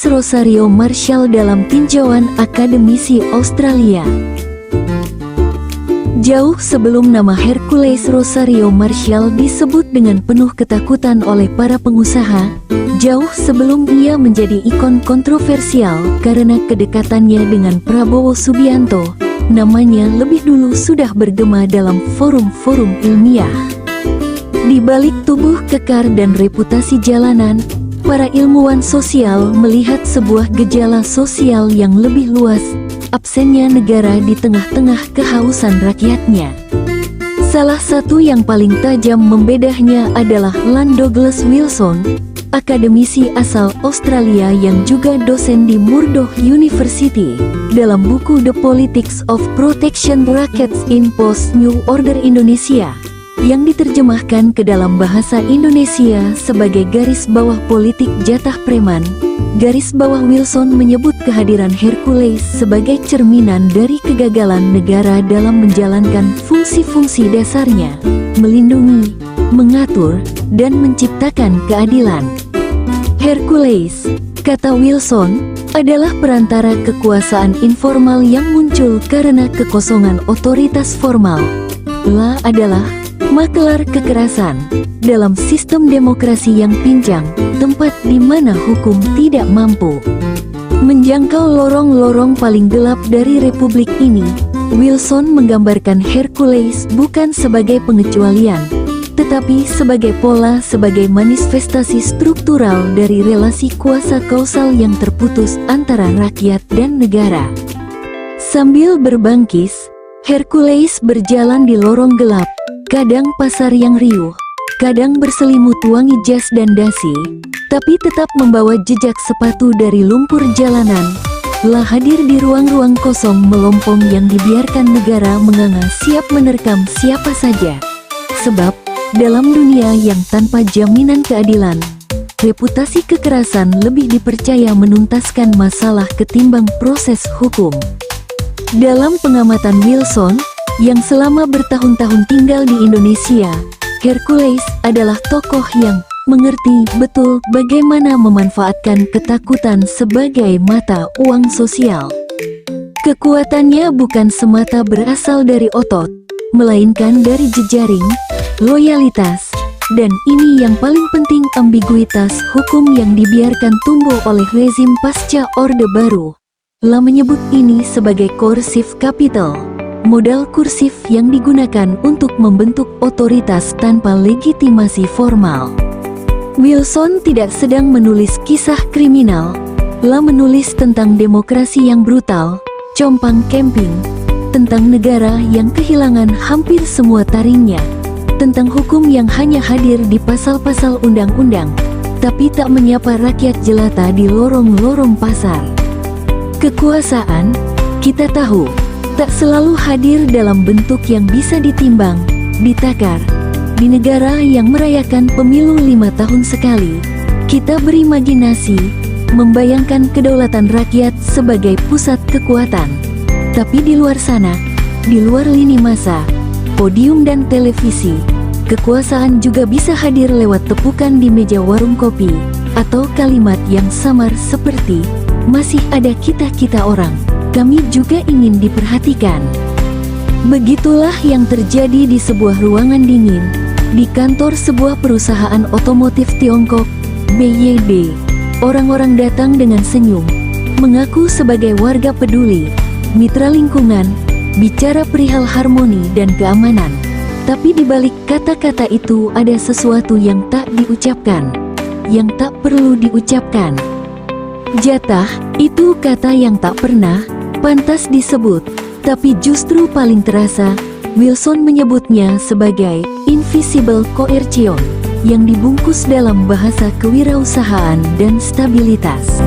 Rosario Marshall dalam tinjauan akademisi Australia. Jauh sebelum nama Hercules Rosario Marshall disebut dengan penuh ketakutan oleh para pengusaha, jauh sebelum ia menjadi ikon kontroversial karena kedekatannya dengan Prabowo Subianto, namanya lebih dulu sudah bergema dalam forum-forum ilmiah. Di balik tubuh kekar dan reputasi jalanan, para ilmuwan sosial melihat sebuah gejala sosial yang lebih luas, absennya negara di tengah-tengah kehausan rakyatnya. Salah satu yang paling tajam membedahnya adalah Ian Douglas Wilson, akademisi asal Australia yang juga dosen di Murdoch University. Dalam buku The Politics of Protection Rackets in Post-New Order Indonesia, yang diterjemahkan ke dalam bahasa Indonesia sebagai garis bawah politik jatah preman, garis bawah Wilson menyebut kehadiran Hercules sebagai cerminan dari kegagalan negara dalam menjalankan fungsi-fungsi dasarnya, melindungi, mengatur, dan menciptakan keadilan. Hercules, kata Wilson, adalah perantara kekuasaan informal yang muncul karena kekosongan otoritas formal. La adalah makelar kekerasan dalam sistem demokrasi yang pincang, tempat di mana hukum tidak mampu menjangkau lorong-lorong paling gelap dari republik ini. Wilson menggambarkan Hercules bukan sebagai pengecualian, tetapi sebagai pola, sebagai manifestasi struktural dari relasi kuasa kausal yang terputus antara rakyat dan negara. Sambil berbangkis, Hercules berjalan di lorong gelap, kadang pasar yang riuh, kadang berselimut wangi jas dan dasi, tapi tetap membawa jejak sepatu dari lumpur jalanan. Lah hadir di ruang-ruang kosong melompong yang dibiarkan negara menganga siap menerkam siapa saja. Sebab, dalam dunia yang tanpa jaminan keadilan, reputasi kekerasan lebih dipercaya menuntaskan masalah ketimbang proses hukum. Dalam pengamatan Wilson, yang selama bertahun-tahun tinggal di Indonesia, Hercules adalah tokoh yang mengerti betul bagaimana memanfaatkan ketakutan sebagai mata uang sosial. Kekuatannya bukan semata berasal dari otot, melainkan dari jejaring, loyalitas, dan ini yang paling penting, ambiguitas hukum yang dibiarkan tumbuh oleh rezim pasca Orde Baru. La menyebut ini sebagai coercive capital, modal kursif yang digunakan untuk membentuk otoritas tanpa legitimasi formal. Wilson tidak sedang menulis kisah kriminal. La menulis tentang demokrasi yang brutal, compang camping, tentang negara yang kehilangan hampir semua taringnya, tentang hukum yang hanya hadir di pasal-pasal undang-undang, tapi tak menyapa rakyat jelata di lorong-lorong pasar. Kekuasaan, kita tahu, tak selalu hadir dalam bentuk yang bisa ditimbang, ditakar. Di negara yang merayakan pemilu 5 tahun sekali, kita berimajinasi, membayangkan kedaulatan rakyat sebagai pusat kekuatan. Tapi di luar sana, di luar lini masa, podium dan televisi, kekuasaan juga bisa hadir lewat tepukan di meja warung kopi, atau kalimat yang samar seperti, masih ada kita-kita orang, kami juga ingin diperhatikan. Begitulah yang terjadi di sebuah ruangan dingin, di kantor sebuah perusahaan otomotif Tiongkok, BYD. Orang-orang datang dengan senyum, mengaku sebagai warga peduli, mitra lingkungan, bicara perihal harmoni dan keamanan. Tapi di balik kata-kata itu ada sesuatu yang tak diucapkan, yang tak perlu diucapkan. Jatah, itu kata yang tak pernah pantas disebut, tapi justru paling terasa. Wilson menyebutnya sebagai invisible coercion, yang dibungkus dalam bahasa kewirausahaan dan stabilitas.